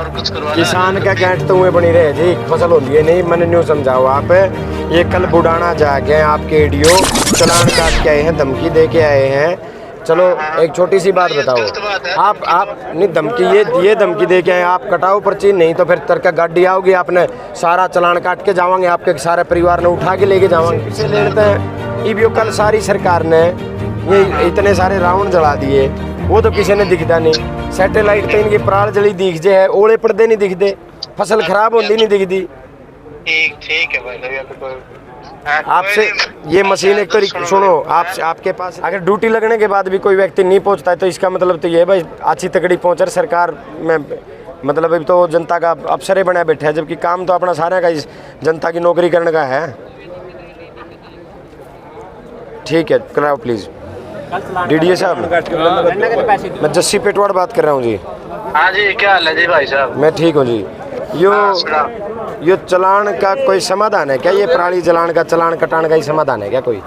और कुछ करवा किसान का गेंट तो बनी रहे जी, फसल होती है नहीं, मैंने न्यू समझाओ आप। ये कल बुढ़ाना जाके आपके एडीओ चलान काट के आए हैं, धमकी दे के आए हैं। चलो एक छोटी सी बात बताओ, आप नहीं धमकी, ये धमकी दे के आए, आप कटाओ पर्ची, नहीं तो फिर तरका गाड़ी आओगी, आपने सारा चलान काट के जावांगे, आपके सारे परिवार ने उठा के लेके जावांगे। इसे लेते हैं ईबीओ कल सारी सरकार ने ये इतने सारे राउंड जला दिए, वो तो किसी ने दिखता नहीं। सैटेलाइट पे इनकी पराल जली दिखते है, ओले पड़ते नहीं दिखते, फसल खराब होती नहीं दिखती। ठीक है भाई, आपसे ये मशीन एक तो सुनो, आपके पास अगर ड्यूटी लगने के बाद भी कोई व्यक्ति नहीं पहुंचता है तो इसका मतलब तो ये भाई अच्छी तगड़ी पहुंच रही सरकार में, मतलब अभी तो जनता का अफसर ही बना बैठा है, जबकि काम तो अपना सारे का इस जनता की नौकरी करने का है। ठीक है, कराओ प्लीज। डीडीए साहब, मैं जस्सी पेटवाड़ बात कर रहा हूँ जी। हाँ जी, क्या हाल है जी भाई साहब? मैं ठीक हूँ जी। यो चलान का कोई समाधान है क्या? ये पराली जलान का चलान कटान का ही समाधान है क्या कोई?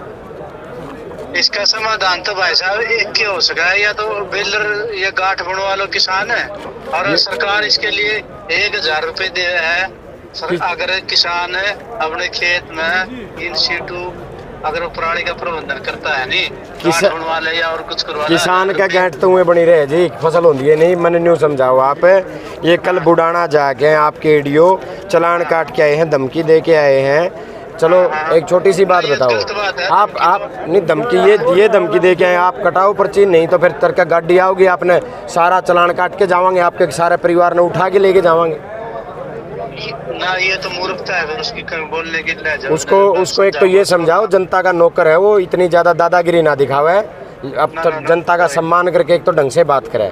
इसका समाधान तो भाई साहब एक ही हो सका है, या तो बिल्डर या गांठ बनवा लो किसान है, और सरकार इसके लिए 1000 रुपए दे है। अगर किसान है अपने खेत में इन सीटू अगर वो पराली का प्रबंधन करता है, नहीं गांठ बनवा ले या और कुछ करवा ले, किसान का गेंट तो बनी रहे जी, फसल होती है नहीं, मैंने न्यू समझाओ आप। ये कल बुढ़ाना जाके आपके एडीओ चलान काट के आए हैं, धमकी दे के आए हैं। चलो एक छोटी सी बात बताओ, आप नहीं धमकी, ये धमकी दे के आए, आप कटाओ पर्ची, नहीं तो फिर तरका गाड़ी आओगी, आपने सारा चलान काट के जावांगे, आपके सारे परिवार ने उठा के लेके जावांगे ना। ये तो मूर्खता है, उसकी बोलने की उसको एक तो ये समझाओ, जनता का नौकर है वो, इतनी ज्यादा दादागिरी ना दिखावे, अब तो जनता का सम्मान करके एक तो ढंग से बात करे।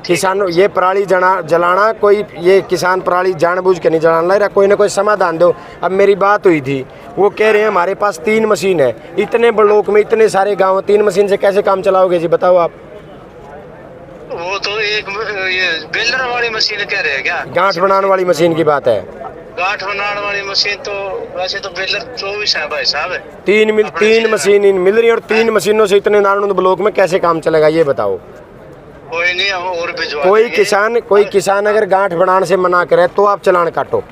किसान ये पराली जलाना, कोई ये किसान पराली जानबूझ के नहीं जलाना ला रहा, कोई ना कोई समाधान दो। अब मेरी बात हुई थी, वो कह रहे हैं हमारे पास 3 मशीन है, इतने ब्लॉक में इतने सारे गाँव, 3 मशीन से कैसे काम चलाओगे जी, बताओ आप। वो तो एक ये बेलर वाली मशीन कह रहे हैं क्या? गांठ बनाने वाली मशीन की बात है। गांठ बनाने वाली मशीन तो वैसे तो बेलर 24 है भाई साहब। 3 मशीन मिल रही है, और 3 मशीनों से इतने नारायण ब्लॉक में कैसे काम चलेगा ये बताओ। कोई नहीं, हम और भिजवा कोई किसान अगर गांठ बनाने से मना करे तो आप चलान काटो,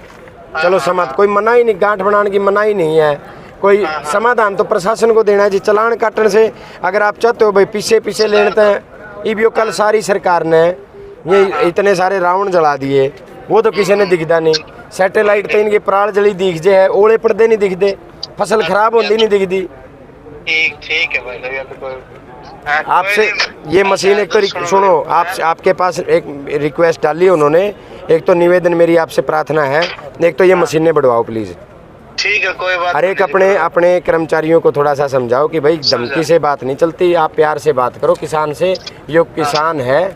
चलो समझ, कोई मना ही नहीं, गांठ बनाने की मना ही नहीं है, कोई समाधान तो प्रशासन को देना है जी। चलान काटने से अगर आप चाहते हो भाई पीछे लेते हैं, ईबीओ कल सारी सरकार ने ये इतने सारे राउंड जला दिए, वो तो किसी ने दिखता नहीं। सैटेलाइट पे इनकी पराल जली दिखते है, ओले पड़ते नहीं दिखते, फसल खराब होती नहीं दिखती। ठीक है भाई, आपसे ये मशीन एक तो सुनो, आपके पास एक रिक्वेस्ट डाली उन्होंने, एक तो निवेदन मेरी आपसे प्रार्थना है, एक तो ये मशीनें बढ़वाओ प्लीज। ठीक है, कोई बात। हर एक अपने कर्मचारियों को थोड़ा सा समझाओ कि भाई धमकी से बात नहीं चलती, आप प्यार से बात करो किसान से, यो किसान है,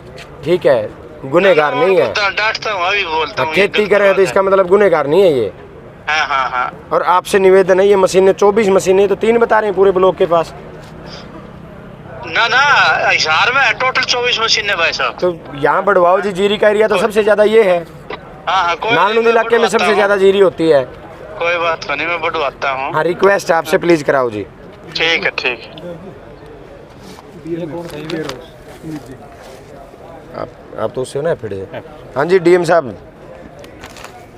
ठीक है, गुनहगार नहीं है। डांटता हूं, अभी बोलता हूं, खेती कर रहे हैं तो इसका मतलब गुनहगार नहीं है ये। हाँ। और आपसे निवेदन है, ये मशीनें 24 मशीनें, तो 3 बता रहे हैं पूरे ब्लॉक के पास। ना हिसार में टोटल 24 मशीन है भाई साहब। तो यहाँ बढ़वाओ जी, जीरी का एरिया तो सबसे ज्यादा ये है। नालंद इलाके में सबसे ज्यादा जीरी होती है। कोई बात नहीं, मैं बढ़वाता हूँ। हाँ, रिक्वेस्ट है आपसे, प्लीज कराओ जी। ठीक है। आप तो उससे ना फिर। हाँ जी डीएम साहब,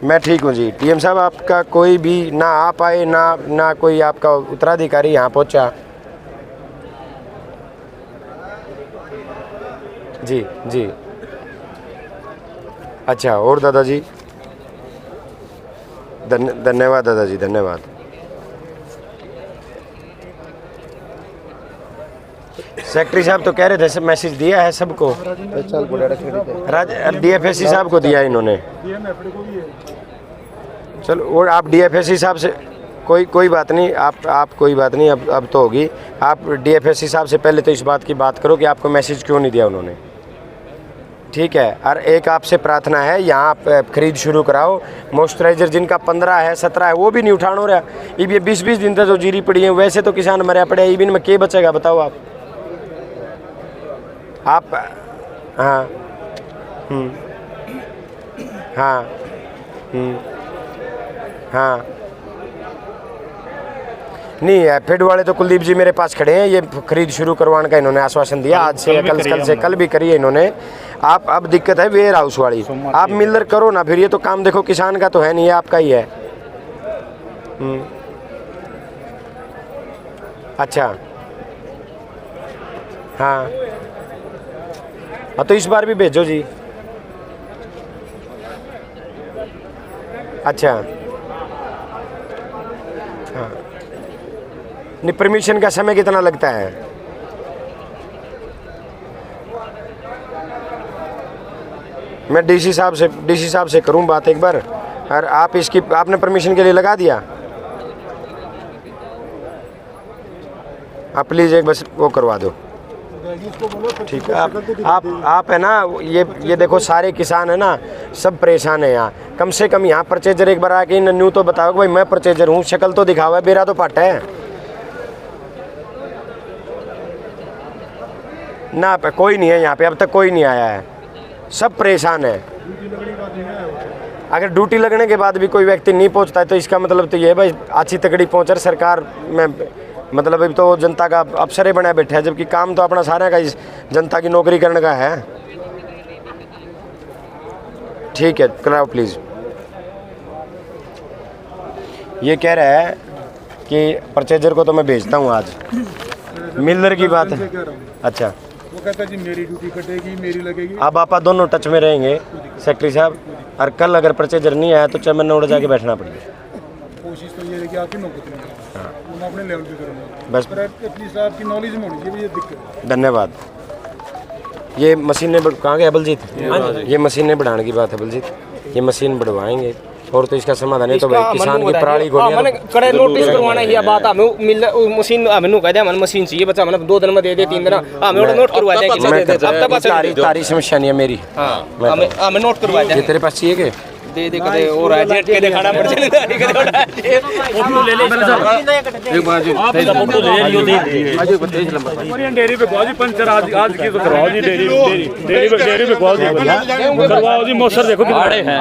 मैं ठीक हूँ जी। डीएम साहब, आपका कोई भी ना आ पाए, ना कोई आपका उत्तराधिकारी यहाँ पहुँचा जी। अच्छा, और दादाजी, धन्यवाद दादाजी, धन्यवाद। सेक्रेटरी साहब तो कह रहे थे सब मैसेज दिया है सबको, डीएफएससी साहब को दिया इन्होंने। चलो, और आप डीएफएससी साहब से कोई बात नहीं, आप कोई बात नहीं, अब तो होगी। आप डीएफएससी साहब से पहले तो इस बात की बात करो कि आपको मैसेज क्यों नहीं दिया उन्होंने, ठीक है। और एक आपसे प्रार्थना है, यहाँ खरीद शुरू कराओ मॉइस्चराइजर, जिनका 15 है 17 है वो भी नहीं उठाना हो रहा। ये 20-20 दिन तक जो जीरी पड़ी है, वैसे तो किसान मरा पड़े, ईबिन में क्या बचेगा बताओ आप। हाँ हाँ नहीं है। फेड वाले तो कुलदीप जी मेरे पास खड़े हैं, ये खरीद शुरू करवाने का इन्होंने आश्वासन दिया, आज से कल से कल भी करी है इन्होंने। आप अब दिक्कत है वेयर हाउस वाली, आप मिलर करो ना फिर, ये तो काम देखो किसान का तो है नहीं, ये आपका ही है। अच्छा हाँ तो इस बार भी भेजो जी। अच्छा हाँ, नहीं परमिशन का समय कितना लगता है? मैं डीसी साहब से करूं बात एक बार। और आप इसकी आपने परमिशन के लिए लगा दिया? आप प्लीज़ एक बस वो करवा दो। ठीक है, आप है ना, ये देखो सारे किसान है ना, सब परेशान है यहाँ। कम से कम यहाँ परचेजर एक बार आके न्यू तो बताओ कि भाई मैं परचेजर हूँ, शक्ल तो दिखावा है, बेरा तो पाटा है ना। कोई नहीं है यहाँ पे, अब तक कोई नहीं आया है, सब परेशान है। अगर ड्यूटी लगने के बाद भी कोई व्यक्ति नहीं पहुँचता है तो इसका मतलब तो ये है भाई अच्छी तकड़ी पहुँच रही सरकार में, मतलब अभी तो जनता का अफसर ही बना बैठा है, जबकि काम तो अपना सारे का जनता की नौकरी करने का है। ठीक है कराओ प्लीज़। ये कह रहा है कि परचेजर को तो मैं भेजता हूँ आज, मिलर की बात है। अच्छा वो कहता है जी मेरी ड्यूटी कटेगी, मेरी लगेगी। अब आप दोनों टच में रहेंगे सेक्रेटरी साहब, और कल अगर परचेजर नहीं आया तो चेयरमैन उड़ जाके बैठना पड़ेगा। कोशिश तो ये है कि आपकी नौकरी में मैं अपने लेवल पे करूँगा, बस पर एटलीस्ट आपकी नॉलेज में होनी चाहिए, ये दिक्कत है। धन्यवाद। ये मशीनें कहाँ गए बलजीत? ये मशीनें बढ़ाने की बात है बलजीत, ये मशीन बढ़वाएंगे और तो इसका समाधान है तो भाई किसान की पराली को मैंने कड़े नोटिस करवाना है, बात हमें मिल मशीन हमें कह दे हमें मशीन चाहिए बच्चा, मैंने 2 दिन में दे 3 दिन हमें नोट करवा दे कि तारी समस्या नहीं है मेरी, हमें नोट करवा दे। तेरे पास चाहिए के दे दे कदे और है जेट के दिखाना पड़ जाए फोटो ले ले एक बार जी फोटो ले लियो दे आज 32 नंबर और ये डेयरी पे कॉल जी पंचर आज की तो करवाओ जी, डेयरी पे कॉल जी करवाओ जी, मोसर देखो कितने हैं।